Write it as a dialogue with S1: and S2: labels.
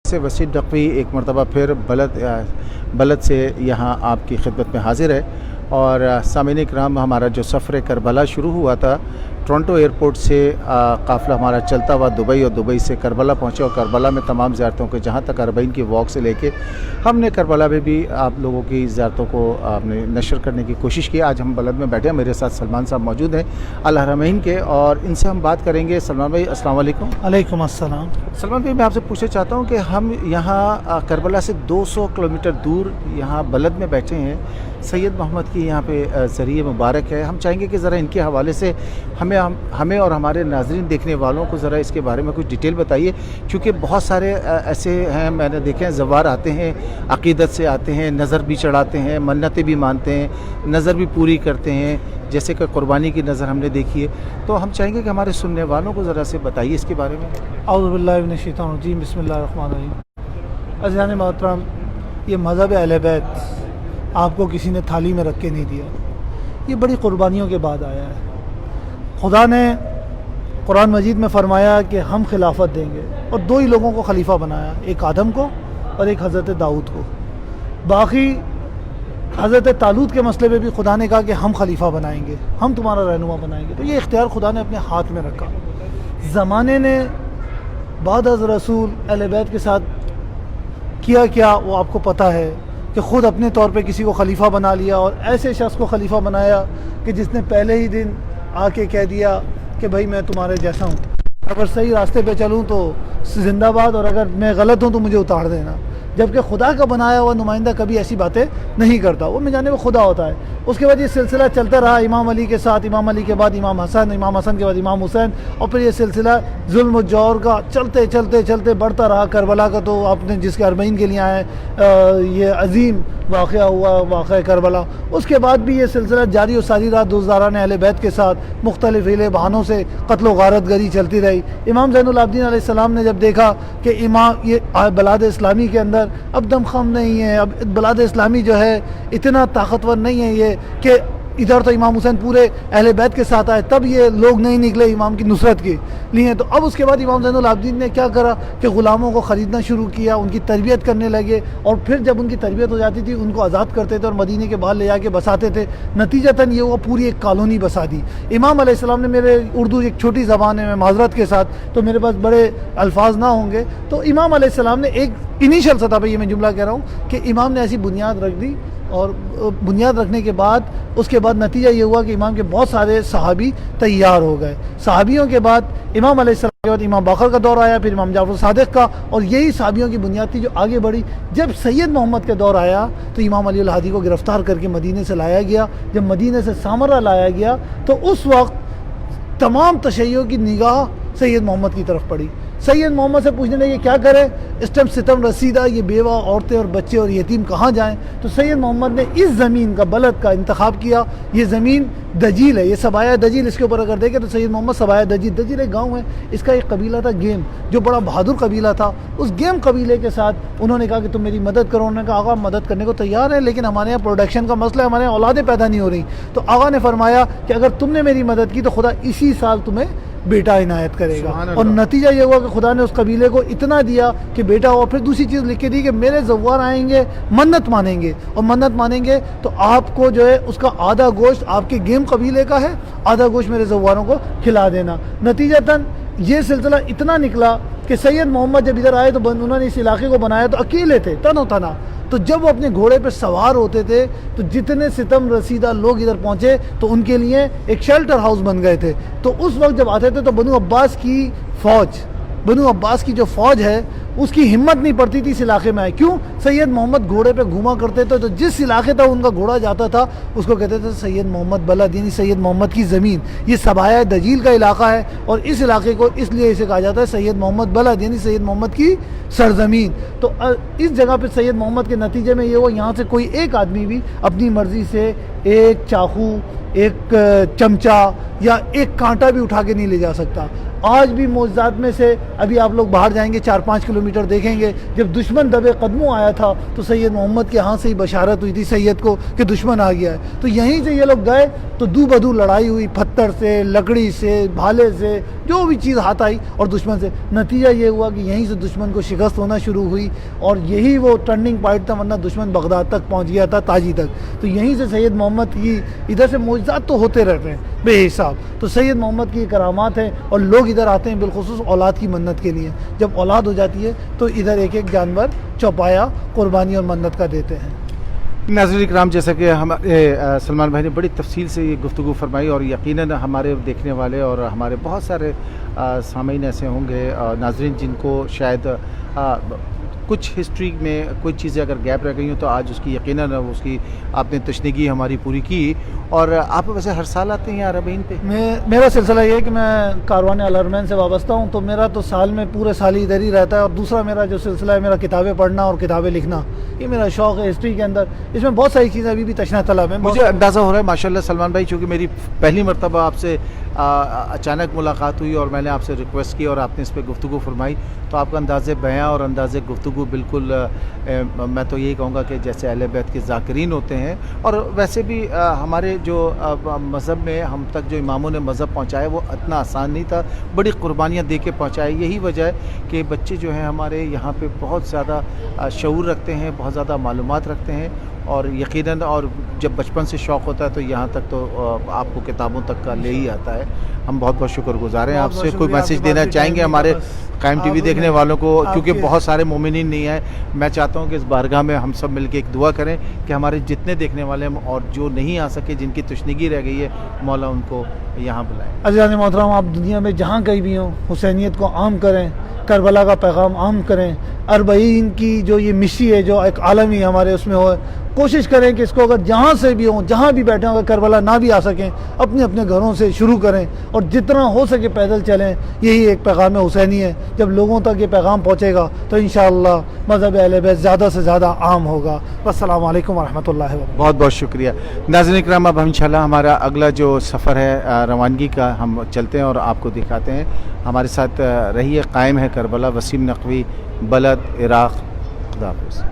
S1: से वसीम नकवी एक मरतबा फिर बलद से यहाँ आपकी खिदमत में हाजिर है। और सामीन इकराम, हमारा जो सफ़र करबला शुरू हुआ था टोरंटो एयरपोर्ट से काफ़िला हमारा चलता हुआ दुबई और दुबई से करबला पहुँचे और करबला में तमाम ज़ियारतों के जहाँ तक अरबईन की वॉक से लेके हमने करबला में भी आप लोगों की ज़ियारतों को आपने नशर करने की कोशिश की। आज हम बलद में बैठे हैं, मेरे साथ सलमान साहब मौजूद हैं अल हरमैन के, और इनसे हम बात करेंगे। सलमान भाई अस्सलाम वालेकुम।
S2: वालेकुम अस्सलाम।
S1: सलमान भाई, मैं आपसे पूछना चाहता हूँ कि हम यहाँ करबला से 200 किलोमीटर दूर यहाँ बलद में बैठे हैं। सैयद मोहम्मद की यहाँ पे ज़रिए मुबारक है। हम चाहेंगे कि ज़रा इनके हवाले से हमें और हमारे नाज़रीन देखने वालों को ज़रा इसके बारे में कुछ डिटेल बताइए, क्योंकि बहुत सारे ऐसे हैं, मैंने देखे हैं, ज़वार आते हैं, अक़ीदत से आते हैं, नज़र भी चढ़ाते हैं, मन्नतें भी मानते हैं, नज़र भी पूरी करते हैं, जैसे कि कुर्बानी की नज़र हमने देखी है। तो हम चाहेंगे कि हमारे सुनने वालों को ज़रा से बताइए इसके बारे में।
S2: औज़ु बिल्लाहि मिनश शैतानिर रजीम, बिस्मिल्लाहिर रहमानिर रहीम। अज़ीज़ान मोहतरम, ये मज़हब अहले बैत आपको किसी ने थाली में रख के नहीं दिया, ये बड़ी कुर्बानियों के बाद आया है। खुदा ने कुरान मजीद में फ़रमाया कि हम खिलाफत देंगे, और दो ही लोगों को खलीफा बनाया, एक आदम को और एक हज़रत दाऊद को। बाकी हज़रत तालूत के मसले में भी खुदा ने कहा कि हम खलीफा बनाएंगे, हम तुम्हारा रहनुमा बनाएंगे। तो ये इख्तियार खुदा ने अपने हाथ में रखा। ज़माने ने बाद अज़ रसूल अहले बैत के साथ किया क्या वो आपको पता है कि ख़ुद अपने तौर पे किसी को खलीफा बना लिया, और ऐसे शख्स को खलीफा बनाया कि जिसने पहले ही दिन आके कह दिया कि भाई मैं तुम्हारे जैसा हूँ, अगर सही रास्ते पे चलूँ तो जिंदाबाद, और अगर मैं गलत हूँ तो मुझे उतार देना। जबकि खुदा का बनाया हुआ नुमाइंदा कभी ऐसी बातें नहीं करता, वो में जाने वो खुदा होता है। उसके बाद ये सिलसिला चलता रहा इमाम अली के साथ, इमाम अली के बाद इमाम हसन, इमाम हसन के बाद इमाम हुसैन, और फिर ये सिलसिला जुल्म और जौर का चलते चलते चलते बढ़ता रहा। करबला का तो आपने जिसके अरबईन के लिए आए ये अजीम वाक़या हुआ, वाक़या करबला। उसके बाद भी ये सिलसिला जारी और सारी रात दोस्तदारान अहले बैत के साथ मुख्तलिफ हीले बहानों से कत्ल गारत गरी चलती रही। इमाम ज़ैनुल आबिदीन अलैहिस्सलाम ने जब देखा कि इमाम ये बलाद इस्लामी के अंदर अब दमखम नहीं है, अब बलाद इस्लामी जो है इतना ताकतवर नहीं है ये कि इधर तो इमाम हुसैन पूरे अहले बैत के साथ आए, तब ये लोग नहीं निकले इमाम की नुसरत के लिए। तो अब उसके बाद इमाम ज़ैनुल आबिदीन ने क्या करा कि ग़ुलामों को ख़रीदना शुरू किया, उनकी तरबियत करने लगे, और फिर जब उनकी तरबियत हो जाती थी उनको आज़ाद करते थे और मदीने के बाहर ले जाके बसाते थे। नतीजतन ये वो पूरी एक कॉलोनी बसा दी। इमाम अलैहिस्सलाम ने, मेरे उर्दू एक छोटी ज़बान है, मैं माज़रत के साथ, तो मेरे पास बड़े अल्फाज ना होंगे, तो इमाम अलैहिस्सलाम ने एक इनिशियल सतह पर ये मैं जुमला कह रहा हूँ कि इमाम ने ऐसी बुनियाद रख दी, और बुनियाद रखने के बाद उसके बाद नतीजा ये हुआ कि इमाम के बहुत सारे सहाबी तैयार हो गए। सहाबियों के बाद इमाम अलैहिस्सलाम के बाद इमाम बाकर का दौर आया, फिर इमाम जाफर सादिक का, और यही सहाबियों की बुनियाद थी जो आगे बढ़ी। जब सैयद मोहम्मद का दौर आया तो इमाम अली अल हादी को गिरफ़्तार करके मदीने से लाया गया। जब मदीने से सामरा लाया गया तो उस वक्त तमाम तशय्युओं की निगाह सैयद मोहम्मद की तरफ पड़ी। सैयद मोहम्मद से पूछने लगे क्या करे, इस टाइम सितम रसीदा, ये बेवा औरतें और बच्चे और यतीम कहाँ जाएं। तो सैयद मोहम्मद ने इस ज़मीन का, बलद का इंतखाब किया। ये ज़मीन दजील है, ये सबाया दजील, इसके ऊपर अगर देखें तो सैयद मोहम्मद सबाया दजील एक गाँव है, इसका एक कबीला था गेम, जो बड़ा बहादुर कबीला था। उस गेम कबीले के साथ उन्होंने कहा कि तुम मेरी मदद करो। उन्होंने कहा आगा मदद करने को तैयार है, लेकिन हमारे यहाँ प्रोडक्शन का मसला है, हमारे यहाँ औलादें पैदा नहीं हो रही। तो आगा ने फरमाया कि अगर तुमने मेरी मदद की तो खुदा इसी साल तुम्हें बेटा इनायत करेगा। और नतीजा ये हुआ कि खुदा ने उस कबीले को इतना दिया कि बेटा हुआ। फिर दूसरी चीज़ लिख के दी कि मेरे ज़व्वार आएंगे, मन्नत मानेंगे, और मन्नत मानेंगे तो आपको जो है उसका आधा गोश्त आपके गेम कबीले का है, आधा गोश्त मेरे ज़व्वारों को खिला देना। नतीजतन ये सिलसिला इतना निकला कि सैयद मोहम्मद जब इधर आए तो उन्होंने इस इलाके को बनाया, तो अकेले थे, तनो तना। तो जब वो अपने घोड़े पर सवार होते थे तो जितने सितम रसीदा लोग इधर पहुँचे तो उनके लिए एक शेल्टर हाउस बन गए थे। तो उस वक्त जब आते थे तो बनु अब्बास की फ़ौज, बनु अब्बास की जो फ़ौज है उसकी हिम्मत नहीं पड़ती थी इस इलाके में आए। क्यों? सैयद मोहम्मद घोड़े पे घूमा करते थे, तो जिस इलाके तक उनका घोड़ा जाता था उसको कहते थे सैयद मोहम्मद बलद, यानी सैयद मोहम्मद की ज़मीन। ये सबाया दजील का इलाका है, और इस इलाके को इसलिए इसे कहा जाता है सैयद मोहम्मद बलद, यानी सैयद मोहम्मद की सरजमीन। तो इस जगह पे सैयद मोहम्मद के नतीजे में ये हुआ, यहाँ से कोई एक आदमी भी अपनी मर्ज़ी से एक चाकू, एक चमचा या एक कांटा भी उठा के नहीं ले जा सकता। آج بھی معجزات میں سے ابھی آپ لوگ باہر جائیں گے 4-5 کلومیٹر دیکھیں گے، جب دشمن دبے قدموں آیا تھا تو سید محمد کے ہاں سے ہی بشارت ہوئی تھی سید کو کہ دشمن آ گیا ہے، تو یہیں سے یہ لوگ گئے تو دو بدو لڑائی ہوئی، پتھر سے، لکڑی سے، بھالے سے، جو بھی چیز ہاتھ آئی اور دشمن سے، نتیجہ یہ ہوا کہ یہیں سے دشمن کو شکست ہونا شروع ہوئی اور یہی وہ ٹرننگ پوائنٹ تھا، ورنہ دشمن بغداد تک پہنچ گیا تھا، تاجی تک۔ تو یہیں سے سید محمد کی ادھر سے معجزات تو ہوتے رہتے ہیں بے حساب، تو سید محمد کی کرامات ہیں اور لوگ ادھر آتے ہیں بالخصوص اولاد کی منت کے لیے، جب اولاد ہو جاتی ہے تو ادھر ایک ایک جانور چوپایا قربانی اور منت کا دیتے ہیں۔
S1: ناظرین اکرام، جیسا کہ ہمارے سلمان بھائی نے بڑی تفصیل سے یہ گفتگو فرمائی اور یقیناً ہمارے دیکھنے والے اور ہمارے بہت سارے سامعین ایسے ہوں گے ناظرین جن کو شاید کچھ ہسٹری میں کوئی چیزیں اگر گیپ رہ گئی ہوں تو آج اس کی یقیناً اس کی آپ نے تشنیگی ہماری پوری کی۔ اور آپ ویسے ہر سال آتے ہیں عربین پہ؟
S2: میرا سلسلہ یہ ہے کہ میں کاروان الحرمین سے وابستہ ہوں، تو میرا تو سال میں پورے سال ہی ادھر ہی رہتا ہے، اور دوسرا میرا جو سلسلہ ہے میرا کتابیں پڑھنا اور کتابیں لکھنا، یہ میرا شوق ہے ہسٹری کے اندر، اس میں بہت ساری چیزیں ابھی بھی تشنہ طلب ہیں۔
S1: مجھے اندازہ ہو رہا ہے ماشاءاللہ سلمان بھائی، چونکہ میری پہلی مرتبہ آپ سے اچانک ملاقات ہوئی اور میں نے آپ سے ریکویسٹ کی اور آپ نے اس پہ گفتگو فرمائی، تو آپ کا انداز بیاں اور انداز گفتگو بالکل میں تو یہی کہوں گا کہ جیسے اہل بیت کے ذاکرین ہوتے ہیں، اور ویسے بھی ہمارے جو مذہب میں ہم تک جو اماموں نے مذہب پہنچایا وہ اتنا آسان نہیں تھا، بڑی قربانیاں دے کے پہنچائے۔ یہی وجہ ہے کہ بچے جو ہیں ہمارے یہاں پہ بہت زیادہ شعور رکھتے ہیں، بہت زیادہ معلومات رکھتے ہیں، اور یقیناً اور جب بچپن سے شوق ہوتا ہے تو یہاں تک تو آپ کو کتابوں تک کا لے ہی آتا ہے۔ ہم بہت بہت شکر گزار ہیں آپ سے۔ کوئی میسیج دینا چاہیں گے ہمارے قائم ٹی وی دیکھنے والوں کو، کیونکہ بہت سارے مومنین نہیں ہیں، میں چاہتا ہوں کہ اس بارگاہ میں ہم سب مل کے ایک دعا کریں کہ ہمارے جتنے دیکھنے والے ہیں اور جو نہیں آ سکے، جن کی تشنگی رہ گئی ہے، مولا ان کو یہاں بلائیں۔
S2: عزیزان محترم، آپ دنیا میں جہاں کہیں بھی ہوں حسینیت کو عام کریں، کربلا کا پیغام عام کریں، اربعین کی جو یہ مشی ہے جو ایک عالمی ہمارے اس میں ہو، کوشش کریں کہ اس کو اگر جہاں سے بھی ہوں، جہاں بھی بیٹھے ہوں، اگر کربلا نہ بھی آ سکیں، اپنے اپنے گھروں سے شروع کریں اور جتنا ہو سکے پیدل چلیں۔ یہی ایک پیغام حسینی ہے، جب لوگوں تک یہ پیغام پہنچے گا تو انشاءاللہ مذہب اہل بیت زیادہ سے زیادہ عام ہوگا۔ السلام علیکم ورحمۃ اللہ وبرکاتہ۔
S1: بہت بہت شکریہ ناظرین اکرام۔ اب انشاءاللہ ہمارا اگلا جو سفر ہے روانگی کا، ہم چلتے ہیں اور آپ کو دکھاتے ہیں۔ ہمارے ساتھ رہیے، قائم ہے کربلا، وسیم نقوی، بلد، عراق۔ خدا حافظ۔